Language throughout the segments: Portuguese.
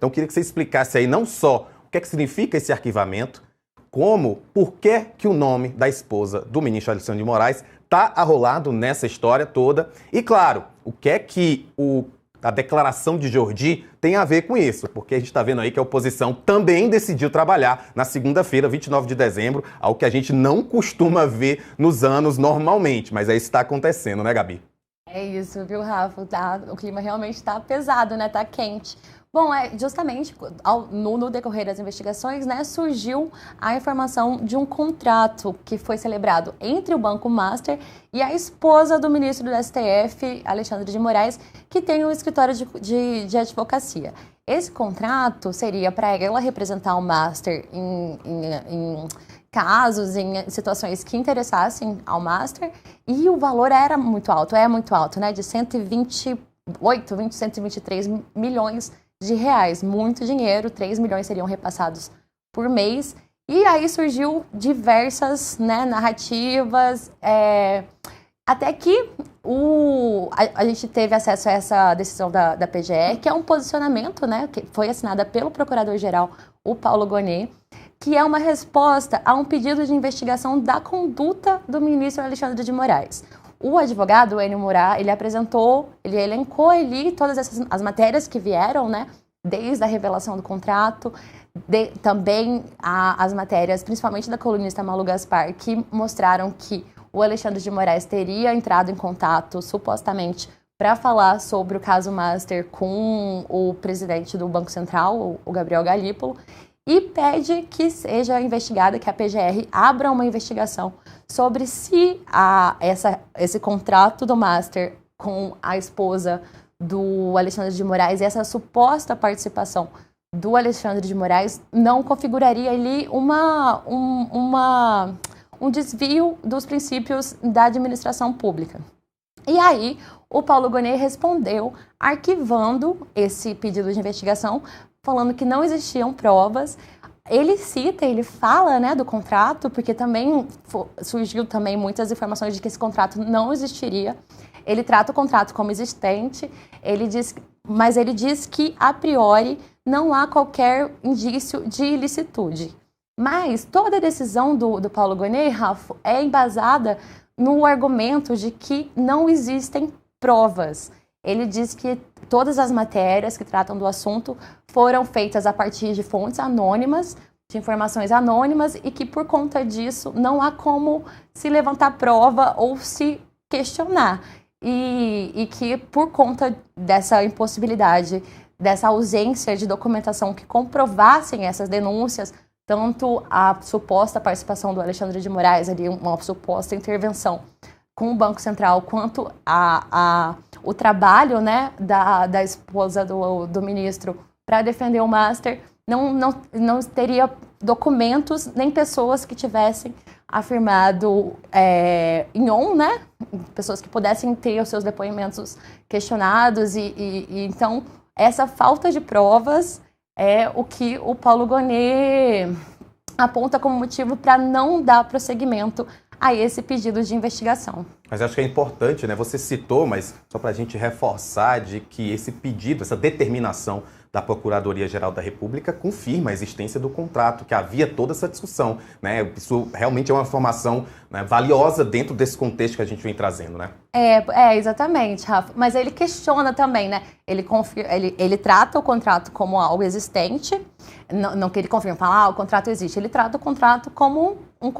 Então eu queria que você explicasse aí não só o que é que significa esse arquivamento, como, por que o nome da esposa do ministro Alexandre de Moraes está arrolado nessa história toda. E, claro, o que é que a declaração de Jordi tem a ver com isso, porque a gente está vendo aí que a oposição também decidiu trabalhar na segunda-feira, 29 de dezembro, algo que a gente não costuma ver nos anos normalmente, mas aí está acontecendo, né, Gabi? É isso, viu, Rafa? O clima realmente está pesado, né? Tá quente. Bom, justamente no decorrer das investigações, né, surgiu a informação de um contrato que foi celebrado entre o Banco Master e a esposa do ministro do STF, Alexandre de Moraes, que tem um escritório de advocacia. Esse contrato seria para ela representar o Master em casos, em situações que interessassem ao Master, e o valor era muito alto, né, de 123 milhões de reais, muito dinheiro, 3 milhões seriam repassados por mês, e aí surgiu diversas, né, narrativas, até que a gente teve acesso a essa decisão da PGR, que é um posicionamento, né, que foi assinada pelo Procurador-Geral, o Paulo Gonet, que é uma resposta a um pedido de investigação da conduta do ministro Alexandre de Moraes. O advogado, o Enio Murá, ele elencou ali todas as matérias que vieram, né, desde a revelação do contrato, também as matérias, principalmente da colunista Malu Gaspar, que mostraram que o Alexandre de Moraes teria entrado em contato, supostamente, para falar sobre o caso Master com o presidente do Banco Central, o Gabriel Galípolo, e pede que seja investigada, que a PGR abra uma investigação sobre se esse contrato do Master com a esposa do Alexandre de Moraes e essa suposta participação do Alexandre de Moraes não configuraria ali um desvio dos princípios da administração pública. E aí, o Paulo Gonet respondeu arquivando esse pedido de investigação, falando que não existiam provas. Ele fala, né, do contrato, porque também surgiu também muitas informações de que esse contrato não existiria. Ele trata o contrato como existente, mas ele diz que, a priori, não há qualquer indício de ilicitude. Mas toda a decisão do Paulo Gonet, Rafa, é embasada no argumento de que não existem provas. Ele diz que todas as matérias que tratam do assunto foram feitas a partir de fontes anônimas, de informações anônimas, e que por conta disso não há como se levantar prova ou se questionar. E que por conta dessa impossibilidade, dessa ausência de documentação que comprovassem essas denúncias, tanto a suposta participação do Alexandre de Moraes, ali, uma suposta intervenção com o Banco Central, quanto o trabalho, né, da esposa do ministro para defender o Master, não teria documentos nem pessoas que tivessem afirmado em on, né, pessoas que pudessem ter os seus depoimentos questionados, e então essa falta de provas é o que o Paulo Gonet aponta como motivo para não dar prosseguimento a esse pedido de investigação. Mas acho que é importante, né? Você citou, mas só para a gente reforçar de que esse pedido, essa determinação da Procuradoria-Geral da República confirma a existência do contrato, que havia toda essa discussão, né? Isso realmente é uma informação, né, valiosa dentro desse contexto que a gente vem trazendo, né? Exatamente, Rafa. Mas ele questiona também, né? Ele trata o contrato como algo existente, não que ele confirme, fala, o contrato existe. Ele trata o contrato como um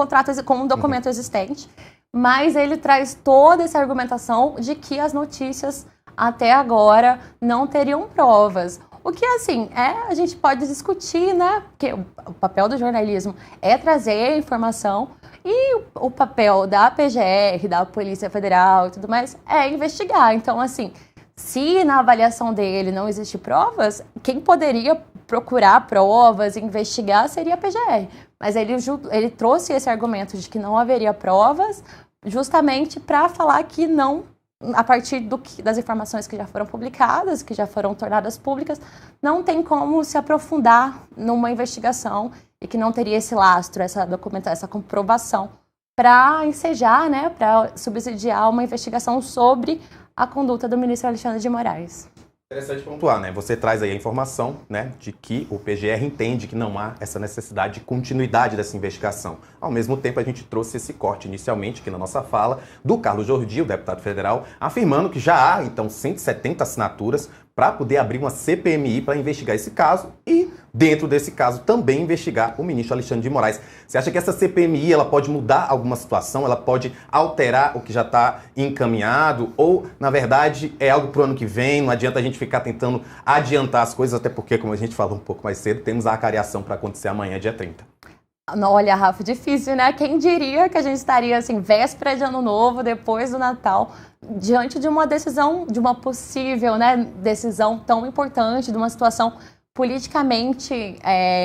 documento existente, mas ele traz toda essa argumentação de que as notícias até agora não teriam provas. O que, assim, a gente pode discutir, né? Porque o papel do jornalismo é trazer informação, e o papel da PGR, da Polícia Federal e tudo mais é investigar. Então, assim, se na avaliação dele não existe provas, quem poderia procurar provas e investigar seria a PGR. Mas ele trouxe esse argumento de que não haveria provas justamente para falar que não, a partir das informações que já foram publicadas, que já foram tornadas públicas, não tem como se aprofundar numa investigação e que não teria esse lastro, essa documentação, essa comprovação para ensejar, né, para subsidiar uma investigação sobre a conduta do ministro Alexandre de Moraes. Interessante pontuar, né? Você traz aí a informação, né, de que o PGR entende que não há essa necessidade de continuidade dessa investigação. Ao mesmo tempo, a gente trouxe esse corte inicialmente aqui na nossa fala do Carlos Jordi, o deputado federal, afirmando que já há, então, 170 assinaturas para poder abrir uma CPMI para investigar esse caso e, dentro desse caso, também investigar o ministro Alexandre de Moraes. Você acha que essa CPMI ela pode mudar alguma situação? Ela pode alterar o que já está encaminhado? Ou, na verdade, é algo para o ano que vem? Não adianta a gente ficar tentando adiantar as coisas, até porque, como a gente falou um pouco mais cedo, temos a acariação para acontecer amanhã, dia 30. Olha, Rafa, difícil, né? Quem diria que a gente estaria, assim, véspera de Ano Novo, depois do Natal, diante de uma decisão, de uma possível, né, decisão tão importante, de uma situação politicamente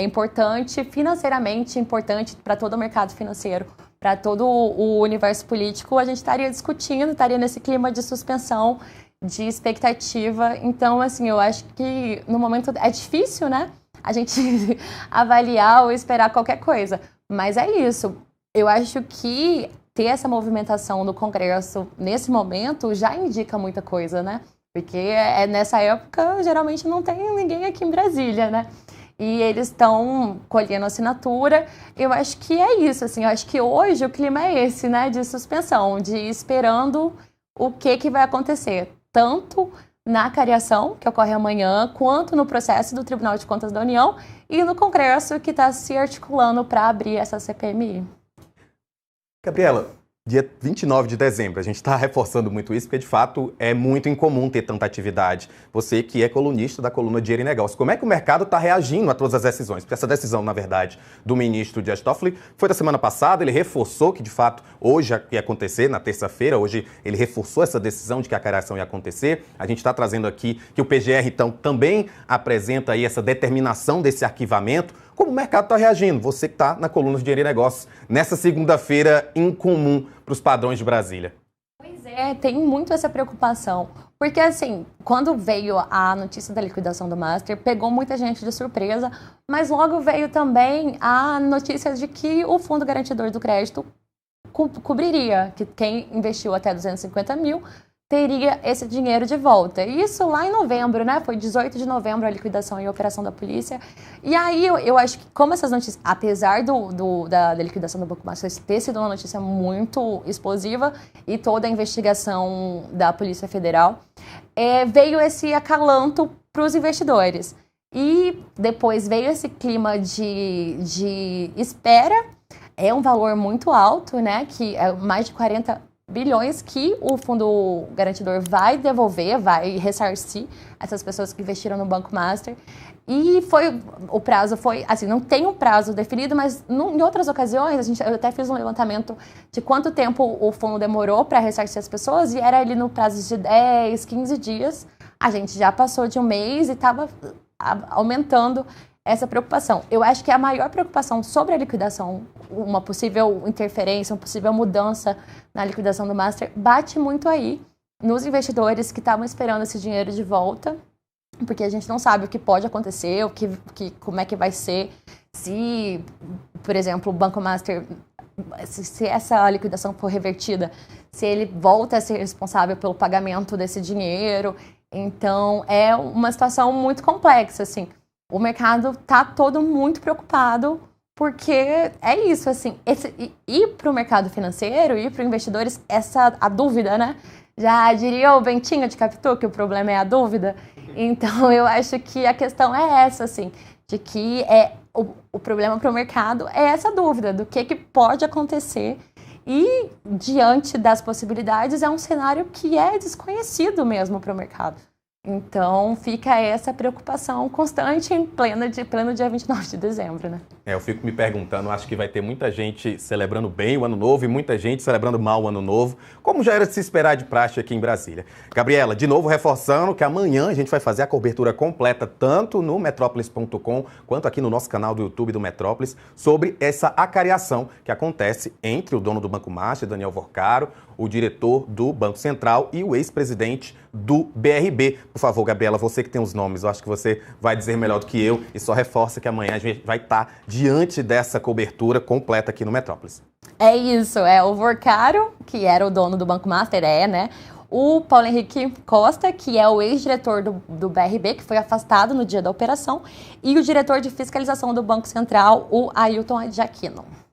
importante, financeiramente importante para todo o mercado financeiro, para todo o universo político, a gente estaria discutindo, estaria nesse clima de suspensão, de expectativa. Então, assim, eu acho que no momento é difícil, né, a gente avaliar ou esperar qualquer coisa. Mas é isso. Eu acho que ter essa movimentação no Congresso nesse momento já indica muita coisa, né? Porque nessa época, geralmente não tem ninguém aqui em Brasília, né? E eles estão colhendo assinatura. Eu acho que é isso, assim. Eu acho que hoje o clima é esse, né? De suspensão, de esperando o que vai acontecer. Tanto na cariação, que ocorre amanhã, quanto no processo do Tribunal de Contas da União e no Congresso, que está se articulando para abrir essa CPMI. Gabriela, dia 29 de dezembro, a gente está reforçando muito isso, porque de fato é muito incomum ter tanta atividade. Você que é colunista da coluna Dinheiro e Negócio, como é que o mercado está reagindo a todas as decisões? Porque essa decisão, na verdade, do ministro Dias Toffoli foi da semana passada, ele reforçou que de fato hoje ia acontecer, na terça-feira, hoje ele reforçou essa decisão de que a cariação ia acontecer. A gente está trazendo aqui que o PGR, então, também apresenta aí essa determinação desse arquivamento. Como o mercado está reagindo? Você que está na coluna de Dinheiro e Negócios, nessa segunda-feira incomum para os padrões de Brasília. Pois é, tem muito essa preocupação. Porque, assim, quando veio a notícia da liquidação do Master, pegou muita gente de surpresa, mas logo veio também a notícia de que o Fundo Garantidor do Crédito cobriria, que quem investiu até 250 mil teria esse dinheiro de volta. Isso lá em novembro, né? Foi 18 de novembro a liquidação e a operação da polícia. E aí eu acho que como essas notícias, apesar da liquidação do Banco Master ter sido uma notícia muito explosiva e toda a investigação da Polícia Federal, veio esse acalanto para os investidores. E depois veio esse clima de espera. É um valor muito alto, né? Que é mais de 40 bilhões que o Fundo Garantidor vai devolver, vai ressarcir essas pessoas que investiram no Banco Master. E o prazo foi, assim, não tem um prazo definido, mas em outras ocasiões, eu até fiz um levantamento de quanto tempo o fundo demorou para ressarcir as pessoas, e era ali no prazo de 10, 15 dias. A gente já passou de um mês e estava aumentando essa preocupação. Eu acho que a maior preocupação sobre a liquidação, uma possível interferência, uma possível mudança na liquidação do Master, bate muito aí nos investidores que estavam esperando esse dinheiro de volta, porque a gente não sabe o que pode acontecer, como é que vai ser, se, por exemplo, o Banco Master, se essa liquidação for revertida, se ele volta a ser responsável pelo pagamento desse dinheiro. Então, é uma situação muito complexa, assim. O mercado está todo muito preocupado, porque é isso, assim, ir para o mercado financeiro, ir para os investidores, a dúvida, né? Já diria o Bentinho de Capitu que o problema é a dúvida. Então, eu acho que a questão é essa, assim, de que o problema para o mercado é essa dúvida do que pode acontecer. E, diante das possibilidades, é um cenário que é desconhecido mesmo para o mercado. Então, fica essa preocupação constante em pleno dia 29 de dezembro, né? Eu fico me perguntando, acho que vai ter muita gente celebrando bem o Ano Novo e muita gente celebrando mal o Ano Novo, como já era de se esperar de praxe aqui em Brasília. Gabriela, de novo reforçando que amanhã a gente vai fazer a cobertura completa, tanto no Metrópolis.com quanto aqui no nosso canal do YouTube do Metrópolis, sobre essa acariação que acontece entre o dono do Banco Master, Daniel Vorcaro, o diretor do Banco Central e o ex-presidente do BRB. Por favor, Gabriela, você que tem os nomes, eu acho que você vai dizer melhor do que eu e só reforça que amanhã a gente vai estar diante dessa cobertura completa aqui no Metrópolis. É isso, o Vorcaro, que era o dono do Banco Master, né? o Paulo Henrique Costa, que é o ex-diretor do BRB, que foi afastado no dia da operação, e o diretor de fiscalização do Banco Central, o Ailton de Aquino.